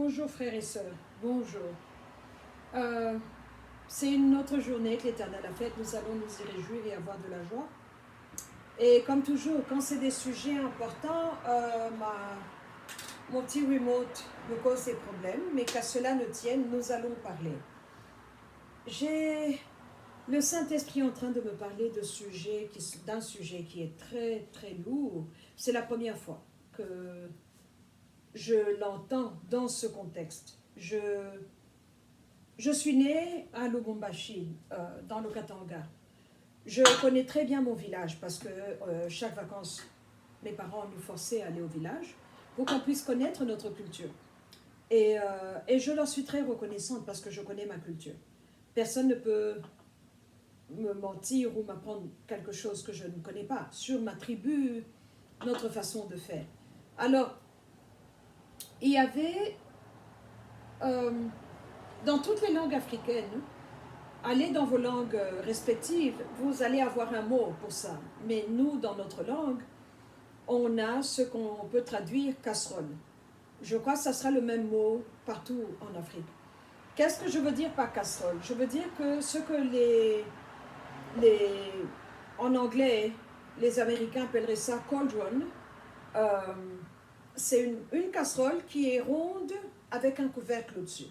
Bonjour frères et sœurs, bonjour. C'est une autre journée que l'Éternel a faite, nous allons nous y réjouir et avoir de la joie. Et comme toujours, quand c'est des sujets importants, mon petit remote me cause des problèmes, mais qu'à cela ne tienne, nous allons parler. J'ai le Saint-Esprit en train de me parler d'un sujet qui est très très lourd. C'est la première fois que je l'entends dans ce contexte. Je suis née à Lubumbashi, dans le Katanga. Je connais très bien mon village parce que chaque vacances, mes parents nous forçaient à aller au village pour qu'on puisse connaître notre culture. Et je leur suis très reconnaissante parce que je connais ma culture. Personne ne peut me mentir ou m'apprendre quelque chose que je ne connais pas sur ma tribu, notre façon de faire. Alors, il y avait, dans toutes les langues africaines, allez dans vos langues respectives, vous allez avoir un mot pour ça. Mais nous, dans notre langue, on a ce qu'on peut traduire casserole. Je crois que ça sera le même mot partout en Afrique. Qu'est-ce que je veux dire par casserole? Je veux dire que ce que en anglais, les Américains appelleraient ça cauldron, c'est une casserole qui est ronde avec un couvercle au-dessus.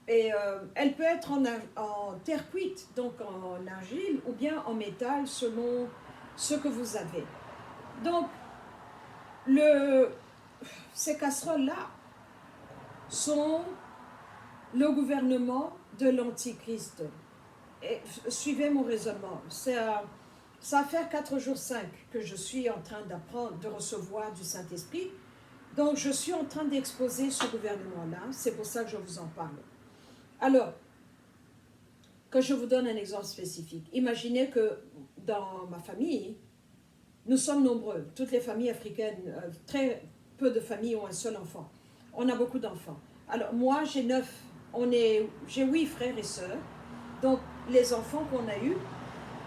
Et elle peut être en terre cuite, donc en argile, ou bien en métal, selon ce que vous avez. Donc, ces casseroles-là sont le gouvernement de l'Antichrist. Et suivez mon raisonnement. Ça va faire 4 jours 5 que je suis en train d'apprendre, de recevoir du Saint-Esprit. Donc, je suis en train d'exposer ce gouvernement-là. C'est pour ça que je vous en parle. Alors, que je vous donne un exemple spécifique. Imaginez que dans ma famille, nous sommes nombreux. Toutes les familles africaines, très peu de familles ont un seul enfant. On a beaucoup d'enfants. Alors, moi, j'ai 8 frères et sœurs. Donc, les enfants qu'on a eus,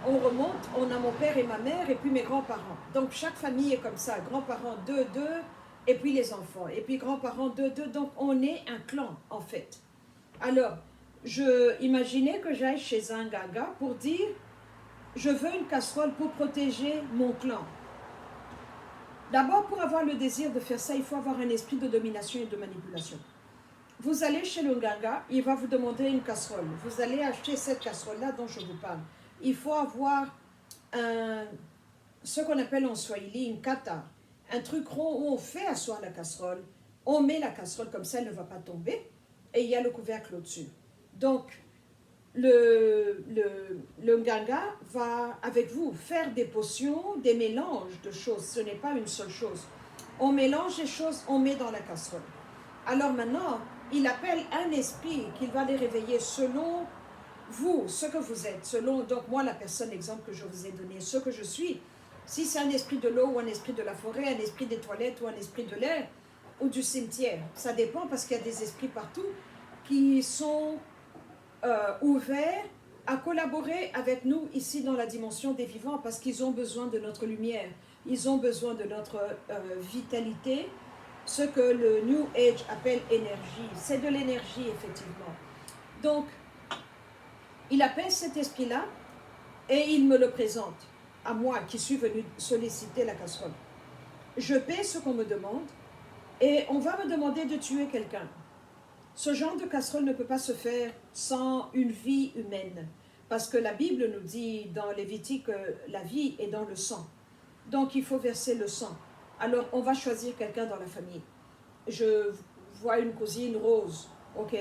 on remonte, on a mon père et ma mère, et puis mes grands-parents. Donc, chaque famille est comme ça. Grands-parents, 2, et puis les enfants. Et puis grands-parents, 2. Donc, on est un clan, en fait. Alors, imaginez que j'aille chez un gaga pour dire « Je veux une casserole pour protéger mon clan ». D'abord, pour avoir le désir de faire ça, il faut avoir un esprit de domination et de manipulation. Vous allez chez le gaga, il va vous demander une casserole. Vous allez acheter cette casserole-là dont je vous parle. Il faut avoir ce qu'on appelle en Swahili une kata, un truc rond où on fait asseoir la casserole, on met la casserole comme ça, elle ne va pas tomber, et il y a le couvercle au-dessus. Donc, le nganga va, avec vous, faire des potions, des mélanges de choses. Ce n'est pas une seule chose. On mélange les choses, on met dans la casserole. Alors maintenant, il appelle un esprit qu'il va les réveiller selon vous, ce que vous êtes. Selon, donc moi, la personne, exemple que je vous ai donné, ce que je suis. Si c'est un esprit de l'eau ou un esprit de la forêt, un esprit des toilettes ou un esprit de l'air ou du cimetière. Ça dépend parce qu'il y a des esprits partout qui sont ouverts à collaborer avec nous ici dans la dimension des vivants parce qu'ils ont besoin de notre lumière, ils ont besoin de notre vitalité, ce que le New Age appelle énergie. C'est de l'énergie, effectivement. Donc, il appelle cet esprit-là et il me le présente à moi qui suis venu solliciter la casserole. Je paie ce qu'on me demande et on va me demander de tuer quelqu'un. Ce genre de casserole ne peut pas se faire sans une vie humaine. Parce que la Bible nous dit dans Lévitique que la vie est dans le sang. Donc il faut verser le sang. Alors on va choisir quelqu'un dans la famille. Je vois une cousine Rose, ok?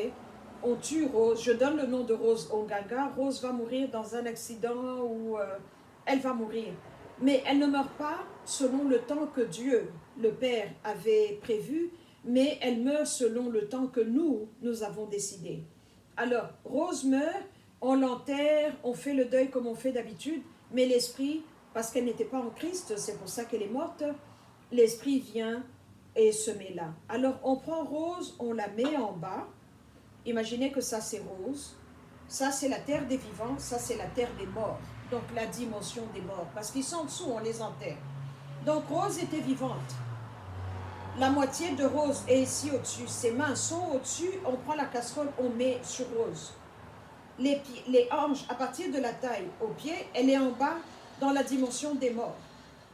On tue Rose, je donne le nom de Rose au gaga. Rose va mourir dans un accident ou elle va mourir. Mais elle ne meurt pas selon le temps que Dieu, le Père, avait prévu, mais elle meurt selon le temps que nous avons décidé. Alors, Rose meurt, on l'enterre, on fait le deuil comme on fait d'habitude, mais l'esprit, parce qu'elle n'était pas en Christ, c'est pour ça qu'elle est morte, l'esprit vient et se met là. Alors, on prend Rose, on la met en bas, imaginez que ça c'est Rose, ça c'est la terre des vivants, ça c'est la terre des morts, donc la dimension des morts, parce qu'ils sont en dessous, on les enterre. Donc, Rose était vivante. la moitié de Rose est ici au-dessus. Ses mains sont au-dessus. On prend la casserole, on met sur Rose. Les hanches, à partir de la taille au pied, elle est en bas dans la dimension des morts.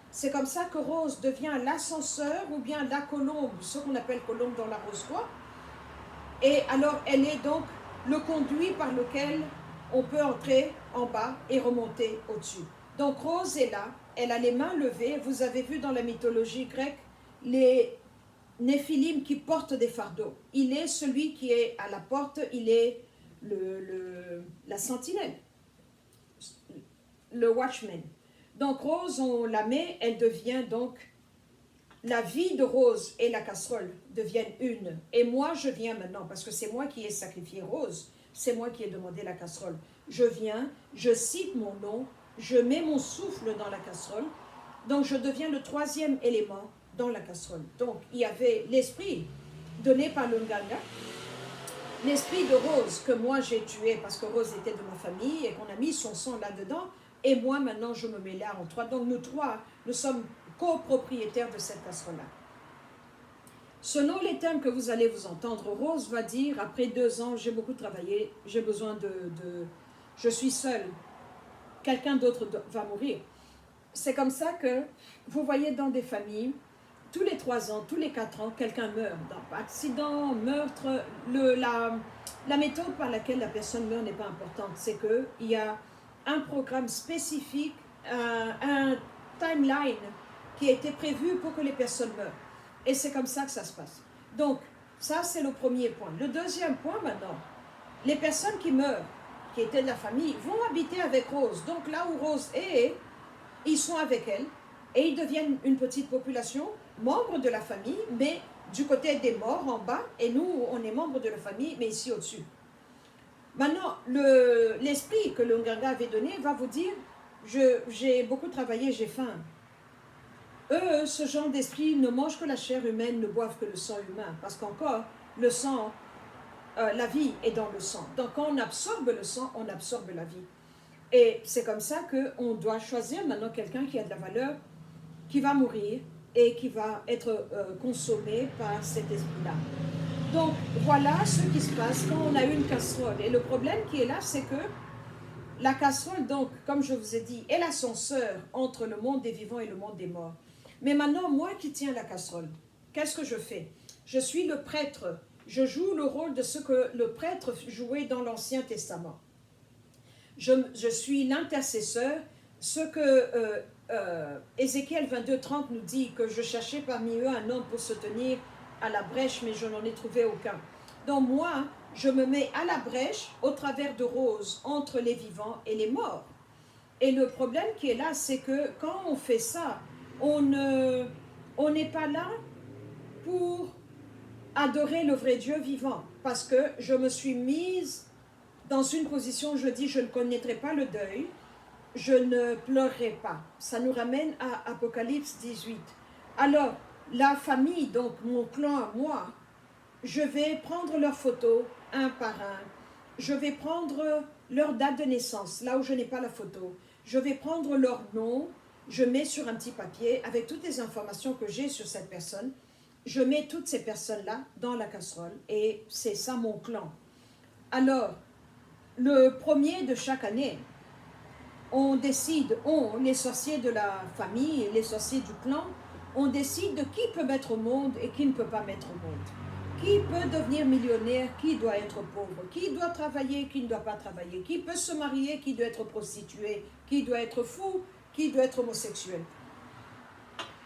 C'est comme ça que Rose devient l'ascenseur ou bien la colombe, ce qu'on appelle colombe dans la rose-croix. Et alors, elle est donc le conduit par lequel on peut entrer en bas et remonter au-dessus. Donc, Rose est là, elle a les mains levées. Vous avez vu dans la mythologie grecque les Néphilim qui portent des fardeaux. Il est celui qui est à la porte, il est la sentinelle, le watchman. Donc Rose, on la met, elle devient donc, la vie de Rose et la casserole deviennent une. Et moi, je viens maintenant, parce que c'est moi qui ai sacrifié Rose, c'est moi qui ai demandé la casserole. Je viens, je cite mon nom, je mets mon souffle dans la casserole, donc je deviens le troisième élément dans la casserole. Donc il y avait l'esprit donné par le Nganga, l'esprit de Rose que moi j'ai tué parce que Rose était de ma famille et qu'on a mis son sang là-dedans, et moi maintenant je me mets là en trois. Donc nous trois, nous sommes copropriétaires de cette casserole-là. Selon les thèmes que vous allez vous entendre, Rose va dire, après 2 ans, j'ai beaucoup travaillé, j'ai besoin je suis seule, quelqu'un d'autre va mourir. C'est comme ça que vous voyez dans des familles, tous les 3 ans, tous les 4 ans, quelqu'un meurt. Dans accident, meurtre, la méthode par laquelle la personne meurt n'est pas importante. C'est qu'il y a un programme spécifique, un timeline qui a été prévu pour que les personnes meurent. Et c'est comme ça que ça se passe. Donc, ça c'est le premier point. Le deuxième point maintenant, les personnes qui meurent, qui étaient de la famille, vont habiter avec Rose. Donc là où Rose est, ils sont avec elle et ils deviennent une petite population, membres de la famille, mais du côté des morts en bas, et nous, on est membres de la famille, mais ici au-dessus. Maintenant, l'esprit que le Nganga avait donné va vous dire, j'ai beaucoup travaillé, j'ai faim. Eux, ce genre d'esprit ne mangent que la chair humaine, ne boivent que le sang humain, parce qu'encore, le sang, la vie est dans le sang. Donc quand on absorbe le sang, on absorbe la vie. Et c'est comme ça qu'on doit choisir maintenant quelqu'un qui a de la valeur, qui va mourir et qui va être consommé par cet esprit-là. Donc voilà ce qui se passe quand on a une casserole. Et le problème qui est là, c'est que la casserole, donc, comme je vous ai dit, est l'ascenseur entre le monde des vivants et le monde des morts. Mais maintenant, moi qui tiens la casserole, qu'est-ce que je fais? Je suis le prêtre. Je joue le rôle de ce que le prêtre jouait dans l'Ancien Testament. Je suis l'intercesseur, ce que Ézéchiel 22:30 nous dit, que je cherchais parmi eux un homme pour se tenir à la brèche, mais je n'en ai trouvé aucun. Donc moi, je me mets à la brèche au travers de Rose, entre les vivants et les morts. Et le problème qui est là, c'est que quand on fait ça, on n'est pas là pour adorer le vrai Dieu vivant, parce que je me suis mise dans une position, je dis, je ne connaîtrai pas le deuil, je ne pleurerai pas. Ça nous ramène à Apocalypse 18. Alors, la famille, donc mon clan, moi, je vais prendre leurs photos un par un. Je vais prendre leur date de naissance, là où je n'ai pas la photo. Je vais prendre leur nom, je mets sur un petit papier avec toutes les informations que j'ai sur cette personne. Je mets toutes ces personnes-là dans la casserole et c'est ça mon clan. Alors, le premier de chaque année, on décide, les sorciers de la famille, les sorciers du clan, on décide de qui peut mettre au monde et qui ne peut pas mettre au monde. Qui peut devenir millionnaire, qui doit être pauvre, qui doit travailler, qui ne doit pas travailler, qui peut se marier, qui doit être prostitué, qui doit être fou, qui doit être homosexuel.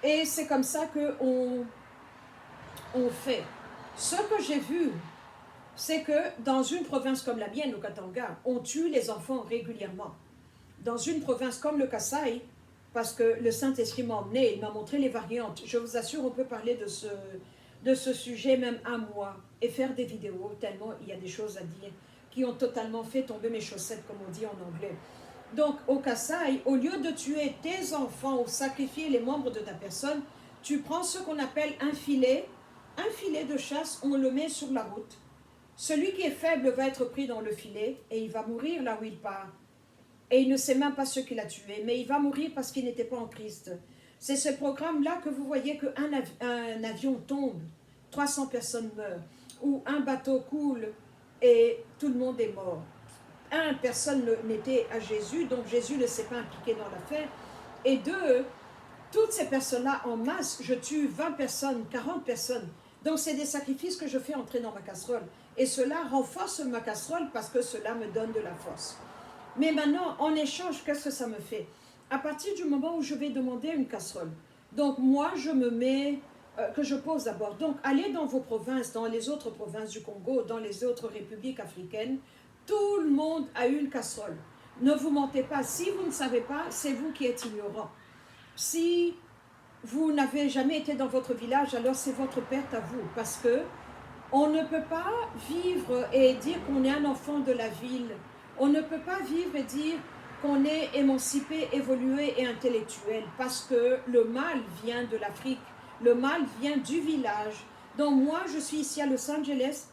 Et c'est comme ça qu'on fait. Ce que j'ai vu, c'est que dans une province comme la mienne, au Katanga, on tue les enfants régulièrement. Dans une province comme le Kasaï, parce que le Saint-Esprit m'a emmené, il m'a montré les variantes. Je vous assure, on peut parler de ce sujet même un mois et faire des vidéos, tellement il y a des choses à dire qui ont totalement fait tomber mes chaussettes, comme on dit en anglais. Donc, au Kasaï, au lieu de tuer tes enfants ou sacrifier les membres de ta personne, tu prends ce qu'on appelle un filet de chasse, on le met sur la route. Celui qui est faible va être pris dans le filet et il va mourir là où il part. Et il ne sait même pas ce qu'il a tué, mais il va mourir parce qu'il n'était pas en Christ. C'est ce programme-là que vous voyez qu'un avion tombe, 300 personnes meurent, ou un bateau coule et tout le monde est mort. Personne n'était à Jésus, donc Jésus ne s'est pas impliqué dans l'affaire. Et deux, toutes ces personnes-là en masse, je tue 20 personnes, 40 personnes. Donc c'est des sacrifices que je fais entrer dans ma casserole. Et cela renforce ma casserole parce que cela me donne de la force. Mais maintenant, en échange, qu'est-ce que ça me fait? À partir du moment où je vais demander une casserole, donc moi je me mets, que je pose d'abord. Donc allez dans vos provinces, dans les autres provinces du Congo, dans les autres républiques africaines, tout le monde a une casserole. Ne vous mentez pas, si vous ne savez pas, c'est vous qui êtes ignorant. Si vous n'avez jamais été dans votre village, alors c'est votre perte à vous, parce que on ne peut pas vivre et dire qu'on est un enfant de la ville. On ne peut pas vivre et dire qu'on est émancipé, évolué et intellectuel, parce que le mal vient de l'Afrique, le mal vient du village. Donc moi, je suis ici à Los Angeles,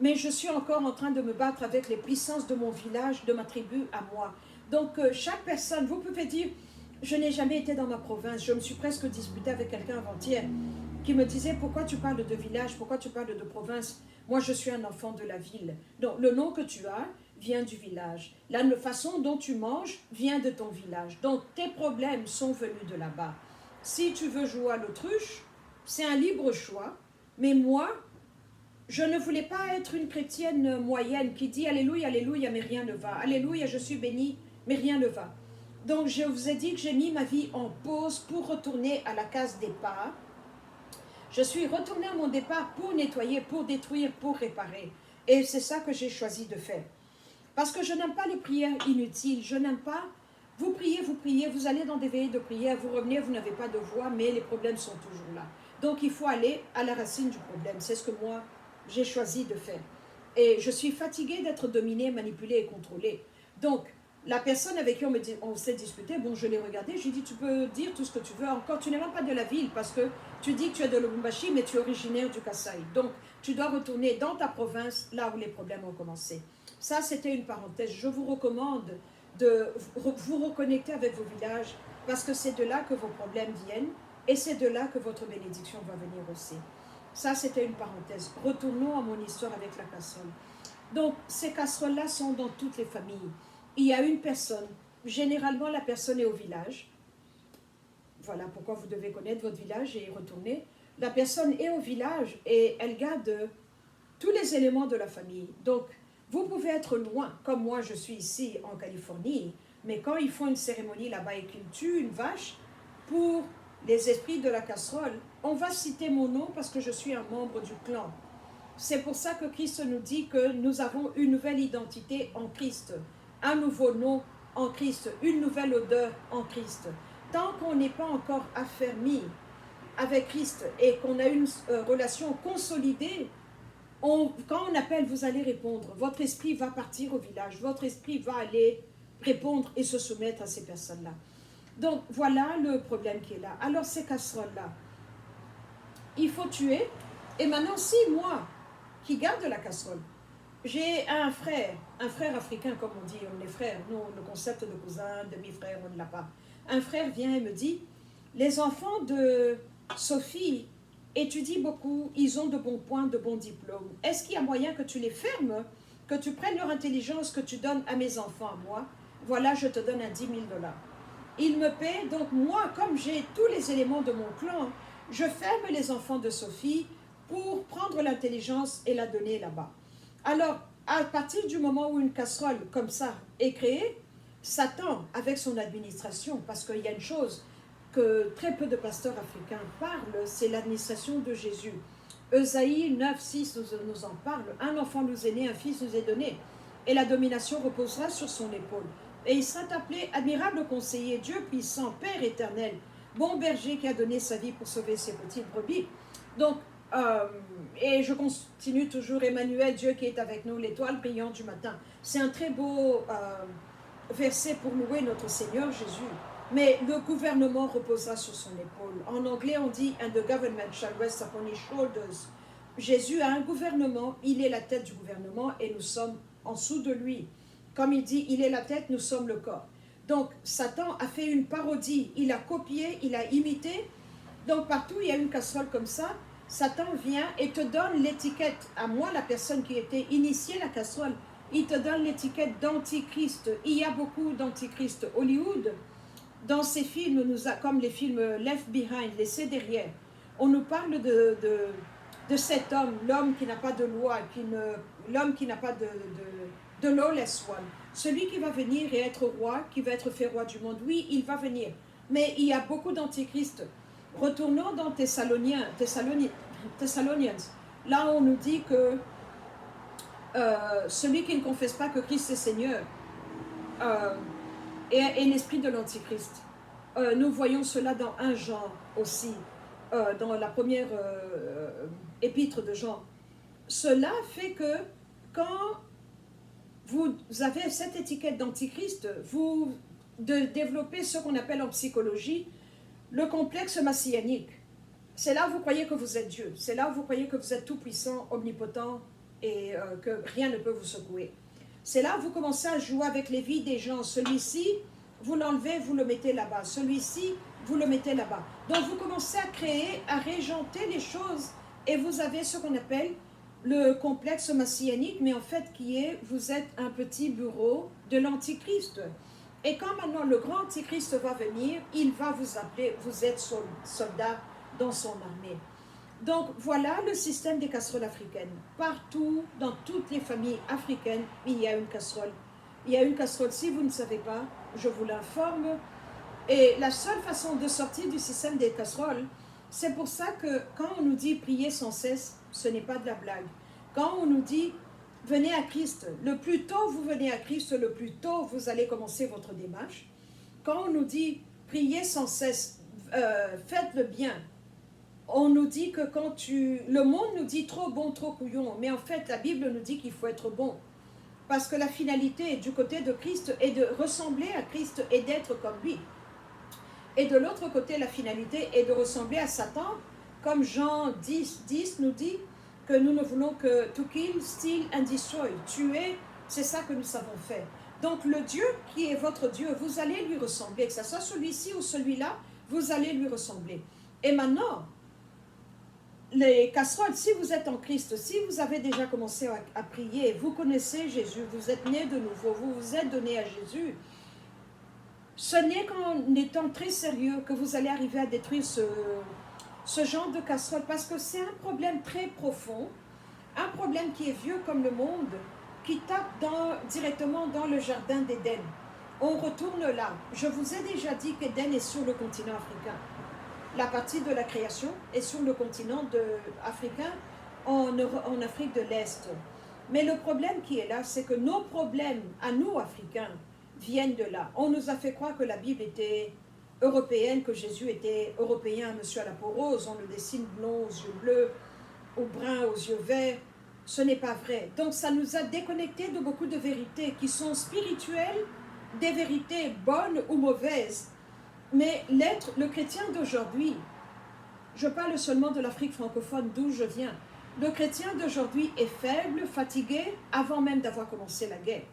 mais je suis encore en train de me battre avec les puissances de mon village, de ma tribu à moi. Donc chaque personne, vous pouvez dire, je n'ai jamais été dans ma province, je me suis presque disputée avec quelqu'un avant-hier qui me disait, pourquoi tu parles de village, pourquoi tu parles de province? Moi je suis un enfant de la ville. Donc le nom que tu as vient du village. La façon dont tu manges vient de ton village. Donc tes problèmes sont venus de là-bas. Si tu veux jouer à l'autruche, c'est un libre choix, mais moi, je ne voulais pas être une chrétienne moyenne qui dit Alléluia, Alléluia, mais rien ne va. Alléluia, je suis bénie, mais rien ne va. Donc je vous ai dit que j'ai mis ma vie en pause pour retourner à la case départ. Je suis retournée à mon départ pour nettoyer, pour détruire, pour réparer. Et c'est ça que j'ai choisi de faire. Parce que je n'aime pas les prières inutiles. Je n'aime pas, vous priez, vous allez dans des veillées de prière, vous revenez, vous n'avez pas de voix, mais les problèmes sont toujours là. Donc il faut aller à la racine du problème. C'est ce que moi, j'ai choisi de faire. Et je suis fatiguée d'être dominée, manipulée et contrôlée. Donc, la personne avec qui on s'est disputé, bon, je l'ai regardé, je lui ai dit, tu peux dire tout ce que tu veux, encore, tu n'es même pas de la ville, parce que tu dis que tu es de Lubumbashi, mais tu es originaire du Kasaï. Donc, tu dois retourner dans ta province, là où les problèmes ont commencé. Ça, c'était une parenthèse. Je vous recommande de vous reconnecter avec vos villages, parce que c'est de là que vos problèmes viennent, et c'est de là que votre bénédiction va venir aussi. Ça, c'était une parenthèse. Retournons à mon histoire avec la casserole. Donc, ces casseroles-là sont dans toutes les familles. Il y a une personne, généralement la personne est au village. Voilà pourquoi vous devez connaître votre village et y retourner. La personne est au village et elle garde tous les éléments de la famille. Donc, vous pouvez être loin, comme moi je suis ici en Californie, mais quand ils font une cérémonie là-bas et qu'ils tuent une vache pour les esprits de la casserole, on va citer mon nom parce que je suis un membre du clan. C'est pour ça que Christ nous dit que nous avons une nouvelle identité en Christ, un nouveau nom en Christ, une nouvelle odeur en Christ. Tant qu'on n'est pas encore affermi avec Christ et qu'on a une relation consolidée, quand on appelle, vous allez répondre. Votre esprit va partir au village, votre esprit va aller répondre et se soumettre à ces personnes-là. Donc, voilà le problème qui est là. Alors, ces casseroles-là, il faut tuer. Et maintenant, si moi, qui garde la casserole, j'ai un frère africain, comme on dit, on est frères. Nous, le concept de cousin, demi-frère, on ne l'a pas. Un frère vient et me dit, les enfants de Sophie étudient beaucoup, ils ont de bons points, de bons diplômes. Est-ce qu'il y a moyen que tu les fermes, que tu prennes leur intelligence, que tu donnes à mes enfants, à moi? Voilà, je te donne un 10 000 $. Il me paie, donc moi, comme j'ai tous les éléments de mon clan, je ferme les enfants de Sophie pour prendre l'intelligence et la donner là-bas. Alors, à partir du moment où une casserole comme ça est créée, Satan, avec son administration, parce qu'il y a une chose que très peu de pasteurs africains parlent, c'est l'administration de Jésus. Esaïe 9, 6 nous en parle. Un enfant nous est né, un fils nous est donné, et la domination reposera sur son épaule. Et il sera appelé admirable conseiller, Dieu puissant, Père éternel, bon berger qui a donné sa vie pour sauver ses petites brebis. Donc, et je continue toujours, Emmanuel, Dieu qui est avec nous, l'étoile brillante du matin. C'est un très beau verset pour louer notre Seigneur Jésus. Mais le gouvernement reposera sur son épaule. En anglais, on dit « And the government shall rest upon his shoulders ». Jésus a un gouvernement, il est la tête du gouvernement et nous sommes en dessous de lui. Comme il dit, il est la tête, nous sommes le corps. Donc, Satan a fait une parodie, il a copié, il a imité. Donc, partout il y a une casserole comme ça, Satan vient et te donne l'étiquette, à moi, la personne qui était initiée à la casserole, il te donne l'étiquette d'antichrist. Il y a beaucoup d'antichrist. Hollywood, dans ces films, comme les films Left Behind, Laissés derrière, on nous parle de cet homme, l'homme qui n'a pas de loi, l'homme qui n'a pas de lawless one, celui qui va venir et être roi, qui va être fait roi du monde. Oui, il va venir. Mais il y a beaucoup d'antichrists. Retournons dans Thessaloniens. Là, on nous dit que celui qui ne confesse pas que Christ est Seigneur est l'esprit de l'antichrist. Nous voyons cela dans 1 Jean aussi, dans la première épître de Jean. Cela fait que quand vous avez cette étiquette d'antichrist, vous développez ce qu'on appelle en psychologie le complexe messianique. C'est là où vous croyez que vous êtes Dieu. C'est là où vous croyez que vous êtes tout-puissant, omnipotent et que rien ne peut vous secouer. C'est là où vous commencez à jouer avec les vies des gens. Celui-ci, vous l'enlevez, vous le mettez là-bas. Celui-ci, vous le mettez là-bas. Donc vous commencez à créer, à régenter les choses et vous avez ce qu'on appelle le complexe messianique, mais en fait qui est, vous êtes un petit bureau de l'antichrist. Et quand maintenant le grand antichrist va venir, il va vous appeler, vous êtes soldat dans son armée. Donc voilà le système des casseroles africaines. Partout, dans toutes les familles africaines, il y a une casserole. Il y a une casserole, si vous ne savez pas, je vous l'informe. Et la seule façon de sortir du système des casseroles, c'est pour ça que quand on nous dit prier sans cesse, ce n'est pas de la blague. Quand on nous dit venez à Christ, le plus tôt vous venez à Christ, le plus tôt vous allez commencer votre démarche. Quand on nous dit priez sans cesse, faites le bien, on nous dit que le monde nous dit trop bon, trop couillon, mais en fait la Bible nous dit qu'il faut être bon. Parce que la finalité du côté de Christ est de ressembler à Christ et d'être comme lui. Et de l'autre côté, la finalité est de ressembler à Satan, comme Jean 10 nous dit que nous ne voulons que to kill, steal and destroy. Tuer, c'est ça que nous savons faire. Donc le Dieu qui est votre Dieu, vous allez lui ressembler, que ce soit celui-ci ou celui-là, vous allez lui ressembler. Et maintenant, les casseroles, si vous êtes en Christ, si vous avez déjà commencé à prier, vous connaissez Jésus, vous êtes né de nouveau, vous vous êtes donné à Jésus, ce n'est qu'en étant très sérieux que vous allez arriver à détruire ce genre de casserole, parce que c'est un problème très profond, un problème qui est vieux comme le monde, qui tape directement dans le jardin d'Éden. On retourne là. Je vous ai déjà dit qu'Éden est sur le continent africain. La partie de la création est sur le continent africain, en Afrique de l'Est. Mais le problème qui est là, c'est que nos problèmes, à nous, Africains, viennent de là. On nous a fait croire que la Bible était européenne, que Jésus était européen, monsieur à la peau rose, on le dessine blond aux yeux bleus, ou brun aux yeux verts. Ce n'est pas vrai. Donc ça nous a déconnectés de beaucoup de vérités qui sont spirituelles, des vérités bonnes ou mauvaises. Mais le chrétien d'aujourd'hui, je parle seulement de l'Afrique francophone d'où je viens, le chrétien d'aujourd'hui est faible, fatigué, avant même d'avoir commencé la guerre.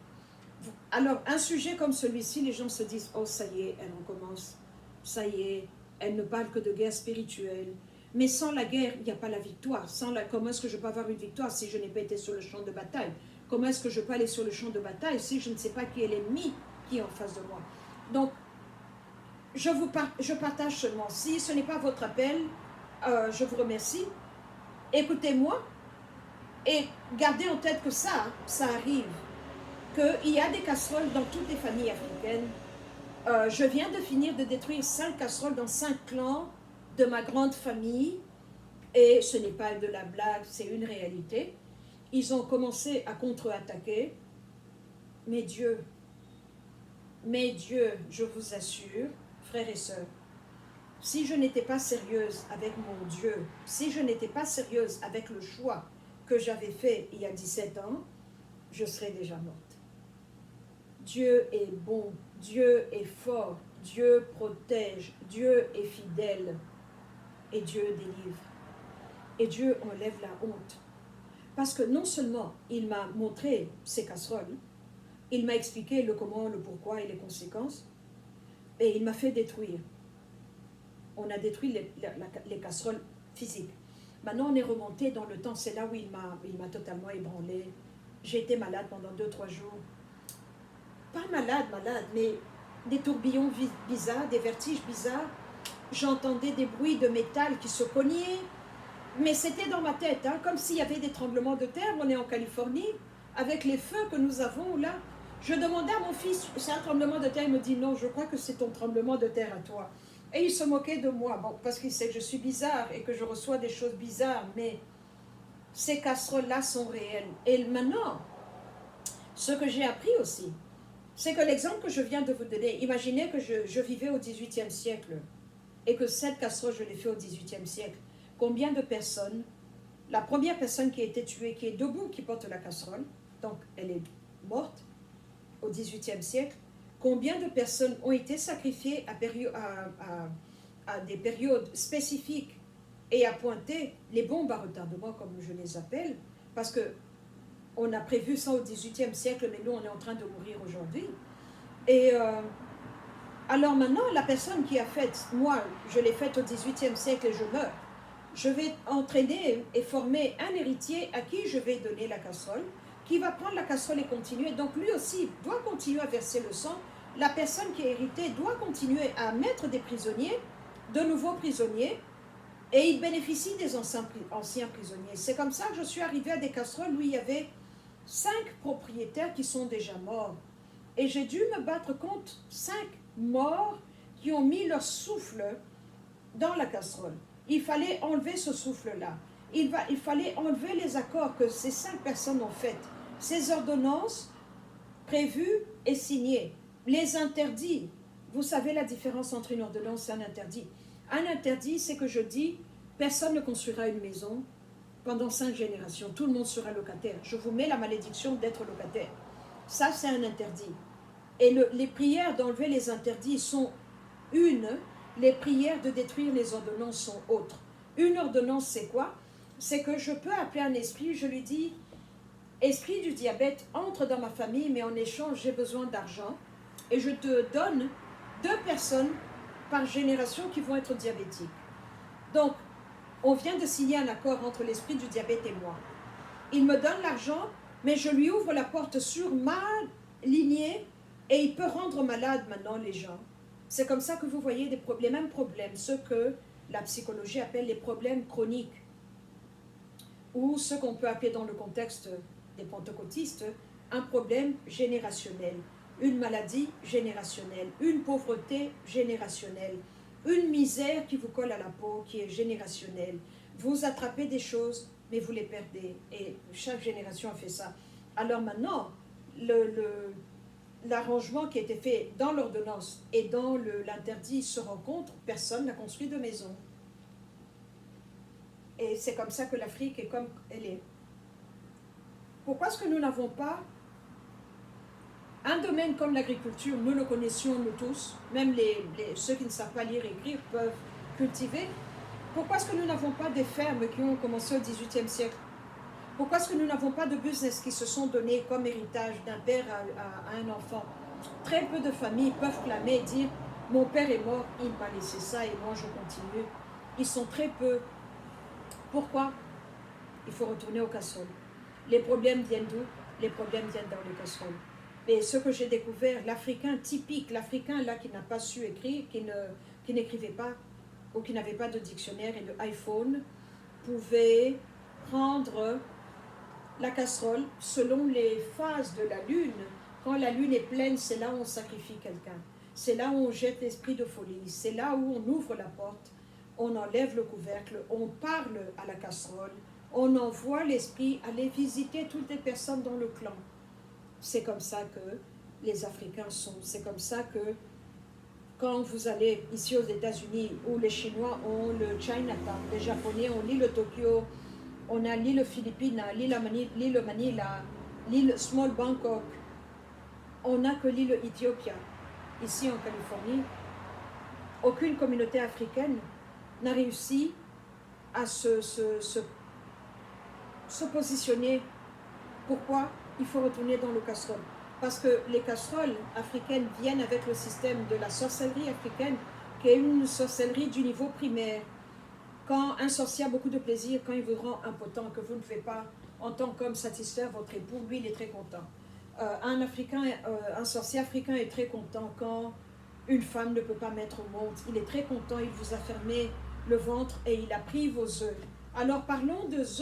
Alors, un sujet comme celui-ci, les gens se disent « Oh, ça y est, elle recommence. Ça y est, elle ne parle que de guerre spirituelle. » Mais sans la guerre, il n'y a pas la victoire. Comment est-ce que je peux avoir une victoire si je n'ai pas été sur le champ de bataille? Comment est-ce que je peux aller sur le champ de bataille si je ne sais pas qui est l'ennemi qui est en face de moi? Donc, je partage seulement. Si ce n'est pas votre appel, je vous remercie. Écoutez-moi et gardez en tête que ça arrive. Qu'il y a des casseroles dans toutes les familles africaines. Je viens de finir de détruire 5 casseroles dans 5 clans de ma grande famille. Et ce n'est pas de la blague, c'est une réalité. Ils ont commencé à contre-attaquer. Mais Dieu, je vous assure, frères et sœurs, si je n'étais pas sérieuse avec mon Dieu, si je n'étais pas sérieuse avec le choix que j'avais fait il y a 17 ans, je serais déjà morte. Dieu est bon, Dieu est fort, Dieu protège, Dieu est fidèle et Dieu délivre. Et Dieu enlève la honte. Parce que non seulement il m'a montré ces casseroles, il m'a expliqué le comment, le pourquoi et les conséquences, Et il m'a fait détruire. On a détruit les casseroles physiques. Maintenant, on est remonté dans le temps. C'est là où il m'a totalement ébranlé. J'ai été malade pendant 2-3 jours. Pas malade, mais des tourbillons bizarres, des vertiges bizarres. J'entendais des bruits de métal qui se cognaient. Mais c'était dans ma tête, hein, comme s'il y avait des tremblements de terre. On est en Californie, avec les feux que nous avons là. Je demandais à mon fils, c'est un tremblement de terre. Il me dit, non, je crois que c'est ton tremblement de terre à toi. Et il se moquait de moi, bon, parce qu'il sait que je suis bizarre et que je reçois des choses bizarres. Mais ces casseroles-là sont réelles. Et maintenant, ce que j'ai appris aussi, c'est que l'exemple que je viens de vous donner, imaginez que je vivais au XVIIIe siècle et que cette casserole, je l'ai fait au XVIIIe siècle. Combien de personnes, la première personne qui a été tuée, qui est debout, qui porte la casserole, donc elle est morte au XVIIIe siècle, combien de personnes ont été sacrifiées à des périodes spécifiques et à pointer les bombes à retardement, comme je les appelle, parce que on a prévu ça au XVIIIe siècle, mais nous, on est en train de mourir aujourd'hui. Et alors maintenant, la personne qui a fait, moi, je l'ai faite au XVIIIe siècle et je meurs. Je vais entraîner et former un héritier à qui je vais donner la casserole, qui va prendre la casserole et continuer. Donc lui aussi doit continuer à verser le sang. La personne qui est héritée doit continuer à mettre des prisonniers, de nouveaux prisonniers, et il bénéficie des anciens prisonniers. C'est comme ça que je suis arrivée à des casseroles où il y avait 5 propriétaires qui sont déjà morts. Et j'ai dû me battre contre 5 morts qui ont mis leur souffle dans la casserole. Il fallait enlever ce souffle-là. Il fallait enlever les accords que ces 5 personnes ont faits. Ces ordonnances prévues et signées. Les interdits. Vous savez la différence entre une ordonnance et un interdit. Un interdit, c'est que je dis, personne ne construira une maison pendant 5 générations. Tout le monde sera locataire. Je vous mets la malédiction d'être locataire. Ça, c'est un interdit. Et les prières d'enlever les interdits sont une. Les prières de détruire les ordonnances sont autres. Une ordonnance, c'est quoi? C'est que je peux appeler un esprit, je lui dis, esprit du diabète, entre dans ma famille, mais en échange, j'ai besoin d'argent. Et je te donne 2 personnes par génération qui vont être diabétiques. Donc, on vient de signer un accord entre l'esprit du diabète et moi. Il me donne l'argent, mais je lui ouvre la porte sur ma lignée et il peut rendre malade maintenant les gens. C'est comme ça que vous voyez les mêmes problèmes, ceux que la psychologie appelle les problèmes chroniques, ou ce qu'on peut appeler dans le contexte des pentecôtistes un problème générationnel, une maladie générationnelle, une pauvreté générationnelle, une misère qui vous colle à la peau, qui est générationnelle. Vous attrapez des choses, mais vous les perdez, et chaque génération a fait ça. Alors maintenant, l'arrangement qui a été fait dans l'ordonnance et dans l'interdit se rencontrent, personne n'a construit de maison. Et c'est comme ça que l'Afrique est comme elle est. Pourquoi est-ce que nous n'avons pas un domaine comme l'agriculture? Nous le connaissions nous tous, même ceux qui ne savent pas lire et écrire peuvent cultiver. Pourquoi est-ce que nous n'avons pas des fermes qui ont commencé au XVIIIe siècle? Pourquoi est-ce que nous n'avons pas de business qui se sont donnés comme héritage d'un père à un enfant? Très peu de familles peuvent clamer et dire « Mon père est mort, il m'a laissé ça et moi je continue ». Ils sont très peu. Pourquoi? Il faut retourner aux casseroles. Les problèmes viennent d'où? Les problèmes viennent dans les casseroles. Et ce que j'ai découvert, l'Africain typique, l'Africain là qui n'a pas su écrire, qui n'écrivait pas ou qui n'avait pas de dictionnaire et de iPhone, pouvait prendre la casserole selon les phases de la lune. Quand la lune est pleine, c'est là où on sacrifie quelqu'un. C'est là où on jette l'esprit de folie. C'est là où on ouvre la porte, on enlève le couvercle, on parle à la casserole, on envoie l'esprit aller visiter toutes les personnes dans le clan. C'est comme ça que les Africains sont. C'est comme ça que quand vous allez ici aux États-Unis, où les Chinois ont le Chinatown, les Japonais ont l'île Tokyo, on a l'île Philippines, l'île Manila, l'île Small Bangkok, on n'a que l'île Ethiopia. Ici en Californie, aucune communauté africaine n'a réussi à se positionner. Pourquoi? Il faut retourner dans le casserole. parce que les casseroles africaines viennent avec le système de la sorcellerie africaine, qui est une sorcellerie du niveau primaire. Quand un sorcier a beaucoup de plaisir, quand il vous rend impotent, que vous ne pouvez pas, en tant qu'homme, satisfaire votre époux, lui, il est très content. Un sorcier africain est très content quand une femme ne peut pas mettre au monde. Il est très content, il vous a fermé le ventre et il a pris vos œufs. Alors parlons des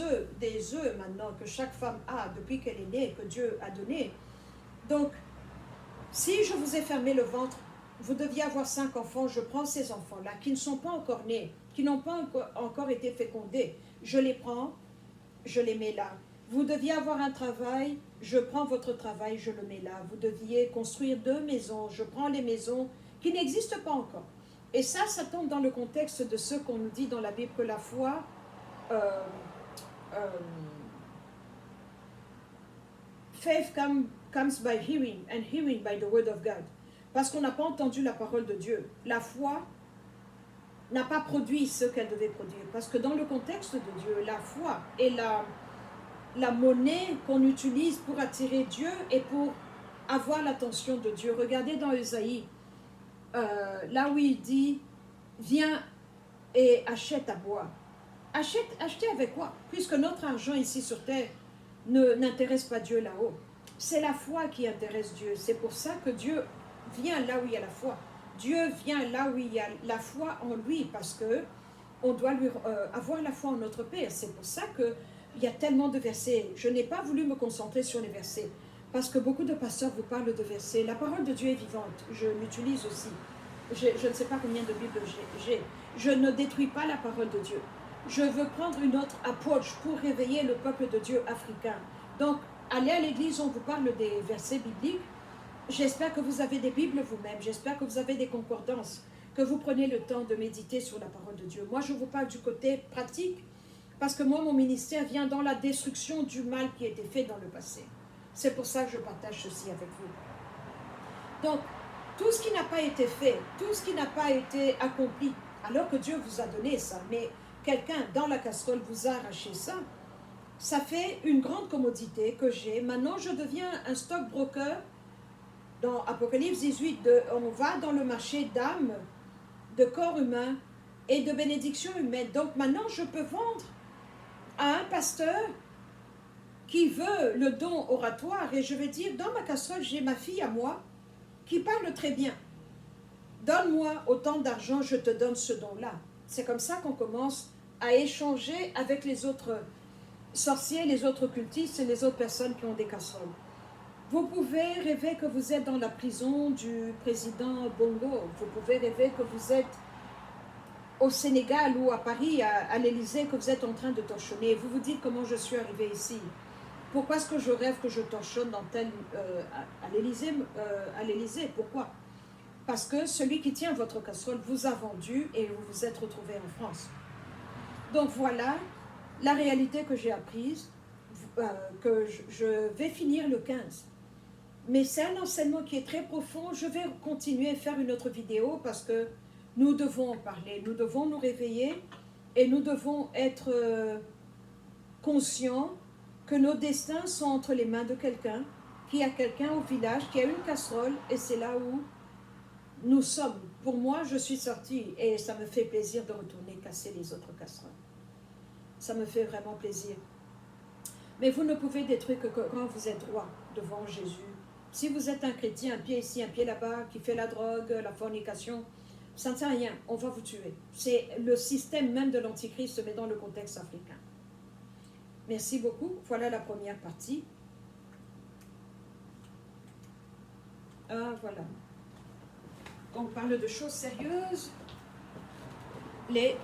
œufs maintenant que chaque femme a depuis qu'elle est née, que Dieu a donné. Donc, si je vous ai fermé le ventre, vous deviez avoir 5 enfants, je prends ces enfants-là qui ne sont pas encore nés, qui n'ont pas encore été fécondés. Je les prends, je les mets là. Vous deviez avoir un travail, je prends votre travail, je le mets là. Vous deviez construire 2 maisons, je prends les maisons qui n'existent pas encore. Et ça tombe dans le contexte de ce qu'on nous dit dans la Bible, que la foi faith comes by hearing, and hearing by the word of God. Parce qu'on n'a pas entendu la parole de Dieu. La foi n'a pas produit ce qu'elle devait produire. Parce que dans le contexte de Dieu, la foi est la monnaie qu'on utilise pour attirer Dieu et pour avoir l'attention de Dieu. Regardez dans Ésaïe, là où il dit, viens et achète à boire. Acheter avec quoi? Puisque notre argent ici sur terre n'intéresse pas Dieu là-haut. C'est la foi qui intéresse Dieu. C'est pour ça que Dieu vient là où il y a la foi. Dieu vient là où il y a la foi en lui, parce que on doit lui avoir la foi en notre Père. C'est pour ça qu'il y a tellement de versets. Je n'ai pas voulu me concentrer sur les versets, parce que beaucoup de pasteurs vous parlent de versets. La parole de Dieu est vivante. Je l'utilise aussi. Je ne sais pas combien de Bibles j'ai. Je ne détruis pas la parole de Dieu. Je veux prendre une autre approche pour réveiller le peuple de Dieu africain. Donc, allez à l'église, on vous parle des versets bibliques. J'espère que vous avez des Bibles vous-même. J'espère que vous avez des concordances, que vous prenez le temps de méditer sur la parole de Dieu. Moi, je vous parle du côté pratique, parce que moi, mon ministère vient dans la destruction du mal qui a été fait dans le passé. C'est pour ça que je partage ceci avec vous. Donc, tout ce qui n'a pas été fait, tout ce qui n'a pas été accompli, alors que Dieu vous a donné ça, mais quelqu'un dans la casserole vous a arraché ça, ça fait une grande commodité que j'ai. Maintenant, je deviens un stockbroker. Dans Apocalypse 18, on va dans le marché d'âmes, de corps humains et de bénédictions humaines. Donc maintenant, je peux vendre à un pasteur qui veut le don oratoire, et je vais dire, dans ma casserole, j'ai ma fille à moi qui parle très bien. Donne-moi autant d'argent, je te donne ce don-là. C'est comme ça qu'on commence à échanger avec les autres sorciers, les autres cultistes et les autres personnes qui ont des casseroles. Vous pouvez rêver que vous êtes dans la prison du président Bongo. Vous pouvez rêver que vous êtes au Sénégal ou à Paris, à l'Élysée, que vous êtes en train de torchonner. Vous vous dites comment je suis arrivé ici. Pourquoi est-ce que je rêve que je torchonne à l'Élysée? Pourquoi? Parce que celui qui tient votre casserole vous a vendu et vous vous êtes retrouvé en France. Donc voilà la réalité que j'ai apprise, que je vais finir le 15. Mais c'est un enseignement qui est très profond. Je vais continuer à faire une autre vidéo parce que nous devons en parler, nous devons nous réveiller et nous devons être conscients que nos destins sont entre les mains de quelqu'un, qui a quelqu'un au village, qui a une casserole, et c'est là où nous sommes. Pour moi, je suis sortie et ça me fait plaisir de retourner casser les autres casseroles. Ça me fait vraiment plaisir. Mais vous ne pouvez détruire que quand vous êtes droit devant Jésus. Si vous êtes un chrétien, un pied ici, un pied là-bas, qui fait la drogue, la fornication, ça ne sert à rien, on va vous tuer. C'est le système même de l'Antichrist, mais dans le contexte africain. Merci beaucoup. Voilà la première partie. Voilà. On parle de choses sérieuses. Les